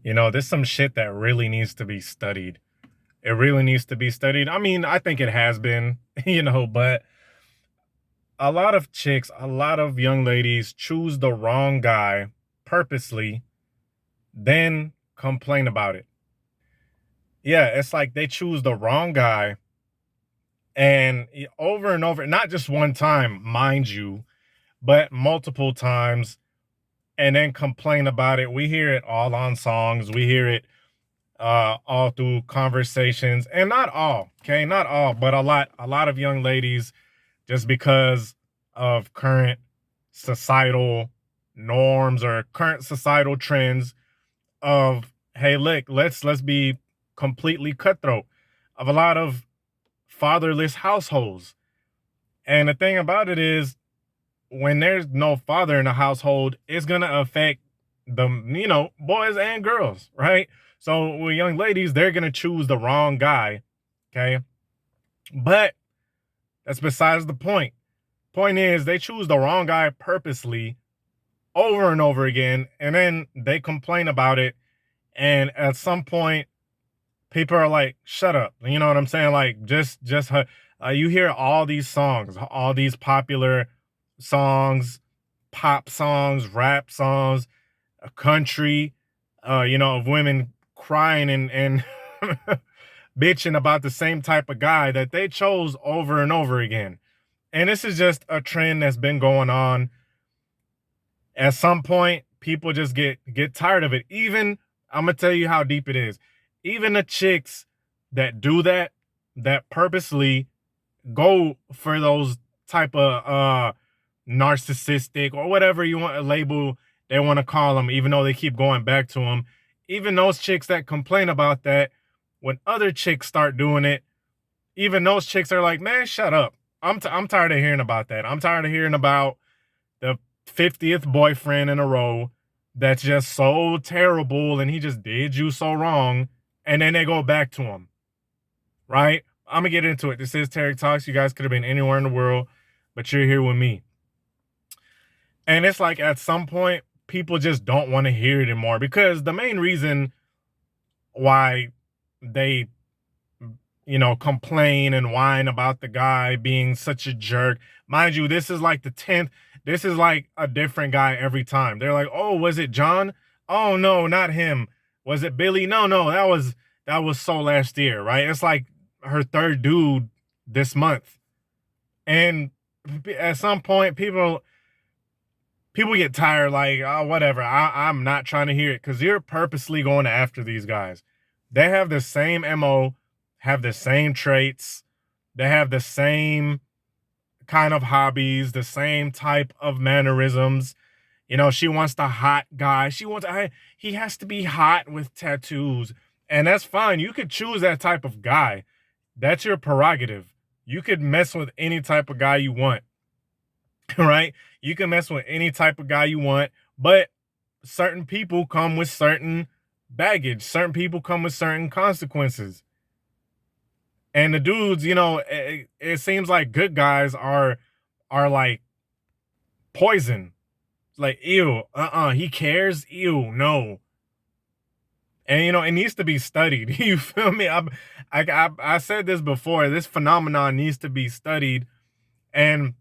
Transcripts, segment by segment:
There's some shit that really needs to be studied. It really needs to be studied. I mean, I think it has been, but a lot of chicks, a lot of young ladies choose the wrong guy purposely, then complain about it. Yeah, it's like they choose the wrong guy and over and over, not just one time, mind you, but multiple times, and then complain about it. We hear it all on songs. We hear it all through conversations, and not all, okay, not all, but a lot of young ladies, just because of current societal norms or current societal trends of, hey, look, let's be completely cutthroat, of a lot of fatherless households. And the thing about it is, when there's no father in the household, it's gonna affect the boys and girls, right? So with young ladies, they're gonna choose the wrong guy, okay? But that's besides the point. Point is, they choose the wrong guy purposely over and over again, and then they complain about it. And at some point, people are like, "Shut up!" You know what I'm saying? Like, you hear all these songs, all these popular songs, pop songs, rap songs, a country, of women crying and bitching about the same type of guy that they chose over and over again. And this is just a trend that's been going on. At some point, people just get tired of it. Even, I'm gonna tell you how deep it is. Even the chicks that do that, that purposely go for those type of narcissistic or whatever you want to label they want to call them, even though they keep going back to them. Even those chicks that complain about that, when other chicks start doing it, even those chicks are like, man, shut up. I'm tired of hearing about that. I'm tired of hearing about the 50th boyfriend in a row that's just so terrible and he just did you so wrong. And then they go back to him, right? I'm going to get into it. This is Tarik Talks. You guys could have been anywhere in the world, but you're here with me. And it's like, at some point, people just don't want to hear it anymore, because the main reason why they complain and whine about the guy being such a jerk. Mind you, this is like the 10th. This is like a different guy every time. They're like, oh, was it John? Oh, no, not him. Was it Billy? No, that was so last year, right? It's like her third dude this month. And at some point, people get tired, like, oh, whatever. I'm not trying to hear it, because you're purposely going after these guys. They have the same MO, have the same traits. They have the same kind of hobbies, the same type of mannerisms. She wants the hot guy. He has to be hot with tattoos. And that's fine. You could choose that type of guy. That's your prerogative. You could mess with any type of guy you want. Right? You can mess with any type of guy you want, but certain people come with certain baggage. Certain people come with certain consequences. And the dudes, it seems like good guys are like poison. Like, ew, he cares? Ew, no. And it needs to be studied. You feel me? I said this before. This phenomenon needs to be studied, and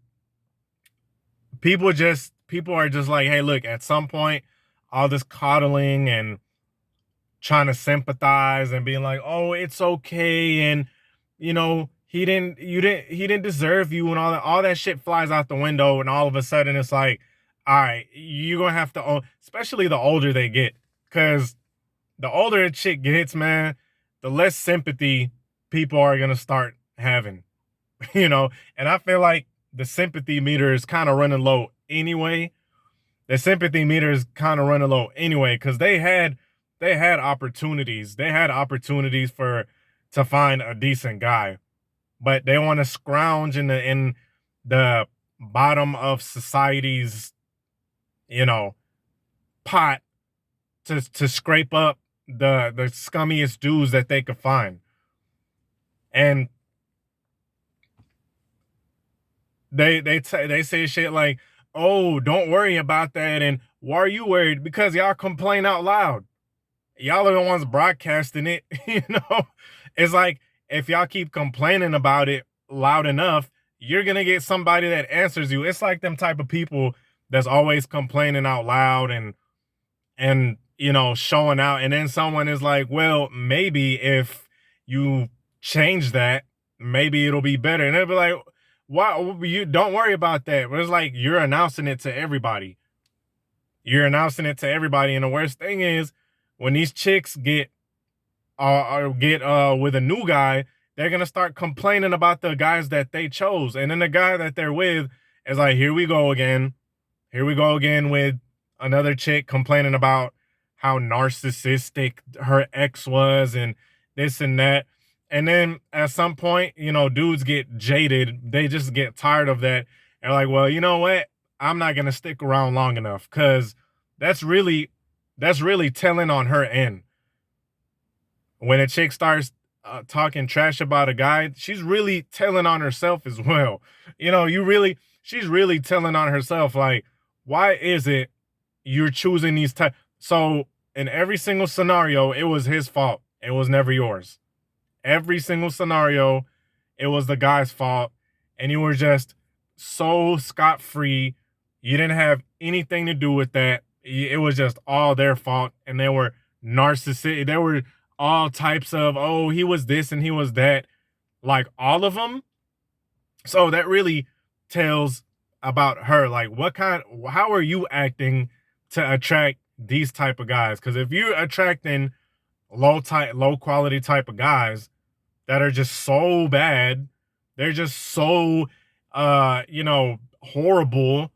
people are just like, hey, look, at some point, all this coddling and trying to sympathize and being like, oh, it's okay, and he didn't deserve you, and all that shit flies out the window, and all of a sudden it's like, all right, you're gonna have to own, especially the older they get, because the older a chick gets, man, the less sympathy people are gonna start having. And I feel like the sympathy meter is kind of running low anyway. The sympathy meter is kind of running low anyway, because they had opportunities. They had opportunities to find a decent guy, but they want to scrounge in the bottom of society's, pot to scrape up the scummiest dudes that they could find. And they say shit like, oh, don't worry about that, and why are you worried? Because y'all complain out loud. Y'all are the ones broadcasting it. It's like if y'all keep complaining about it loud enough, you're gonna get somebody that answers you. It's like them type of people that's always complaining out loud and showing out, and then someone is like, well, maybe if you change that, maybe it'll be better, and they'll be like, why? You don't worry about that. But it's like you're announcing it to everybody. And the worst thing is when these chicks get with a new guy, they're gonna start complaining about the guys that they chose, and then the guy that they're with is like, here we go again. Here we go again with another chick complaining about how narcissistic her ex was and this and that. And then at some point, dudes get jaded. They just get tired of that. They're like, well, you know what? I'm not gonna stick around long enough, because that's really telling on her end. When a chick starts talking trash about a guy, she's really telling on herself as well. She's really telling on herself. Like, why is it you're choosing these type? So in every single scenario, it was his fault. It was never yours. Every single scenario, it was the guy's fault, and you were just so scot-free. You didn't have anything to do with that. It was just all their fault, and they were narcissistic. They were all types of, oh, he was this and he was that, like all of them. So that really tells about her. Like, how are you acting to attract these type of guys? Because if you're attracting low quality type of guys that are just so bad, they're just so horrible,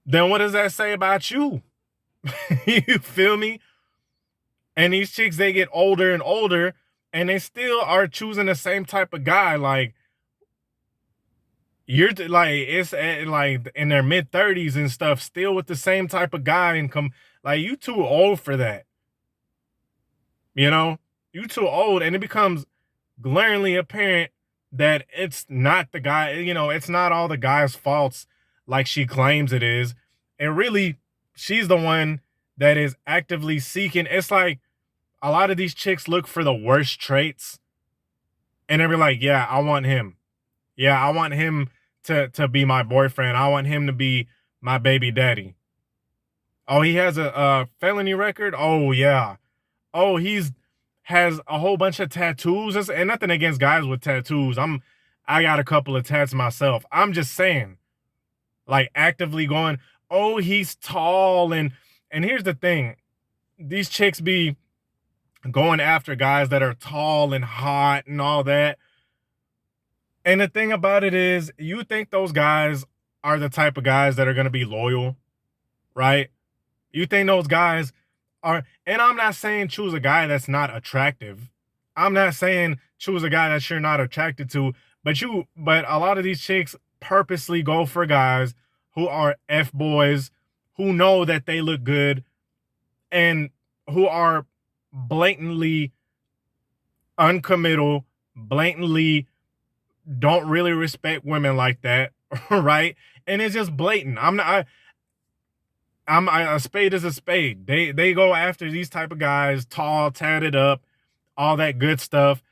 then what does that say about you? You feel me? And these chicks, they get older and older, and they still are choosing the same type of guy. Like, you're like, it's like in their mid-30s and stuff, still with the same type of guy, and like, you too old for that. You too old, and it becomes glaringly apparent that it's not the guy. It's not all the guy's faults like she claims it is. And really, she's the one that is actively seeking. It's like a lot of these chicks look for the worst traits, and they're like, yeah, I want him. Yeah, I want him to be my boyfriend. I want him to be my baby daddy. Oh, he has a felony record? Oh, yeah. Oh, has a whole bunch of tattoos. And nothing against guys with tattoos. I got a couple of tats myself. I'm just saying, like, actively going, oh, he's tall. And here's the thing. These chicks be going after guys that are tall and hot and all that. And the thing about it is, you think those guys are the type of guys that are going to be loyal, right? You think those guys are, and I'm not saying choose a guy that's not attractive. I'm not saying choose a guy that you're not attracted to, but a lot of these chicks purposely go for guys who are F-boys, who know that they look good, and who are blatantly uncommittal, blatantly don't really respect women like that, right? And it's just blatant. A spade is a spade. They go after these type of guys, tall, tatted up, all that good stuff,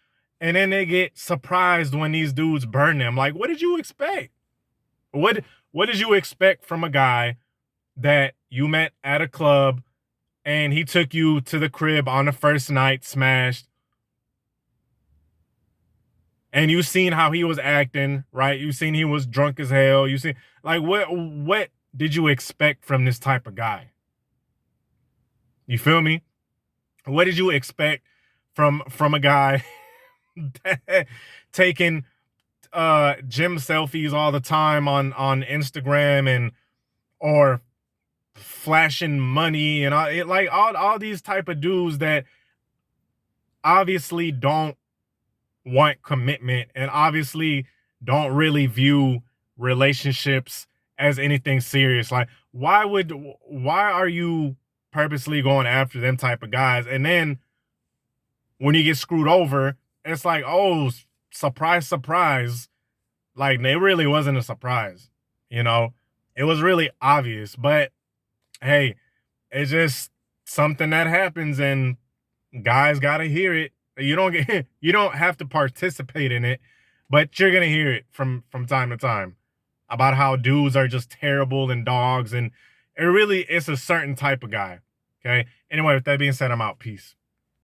and then they get surprised when these dudes burn them. Like, what did you expect? What did you expect from a guy that you met at a club and he took you to the crib on the first night, smashed, and you seen how he was acting, right? You seen he was drunk as hell. You seen, like, what did you expect from this type of guy? You feel me? What did you expect from a guy taking gym selfies all the time on Instagram, or flashing money and all these type of dudes that obviously don't want commitment and obviously don't really view relationships as anything serious? Like, why are you purposely going after them type of guys? And then when you get screwed over, it's like, oh, surprise, surprise. Like, it really wasn't a surprise. It was really obvious. But hey, it just something that happens and guys gotta hear it. You don't get you don't have to participate in it, but you're gonna hear it from time to time about how dudes are just terrible and dogs, and it's a certain type of guy. Okay. Anyway, with that being said, I'm out. Peace.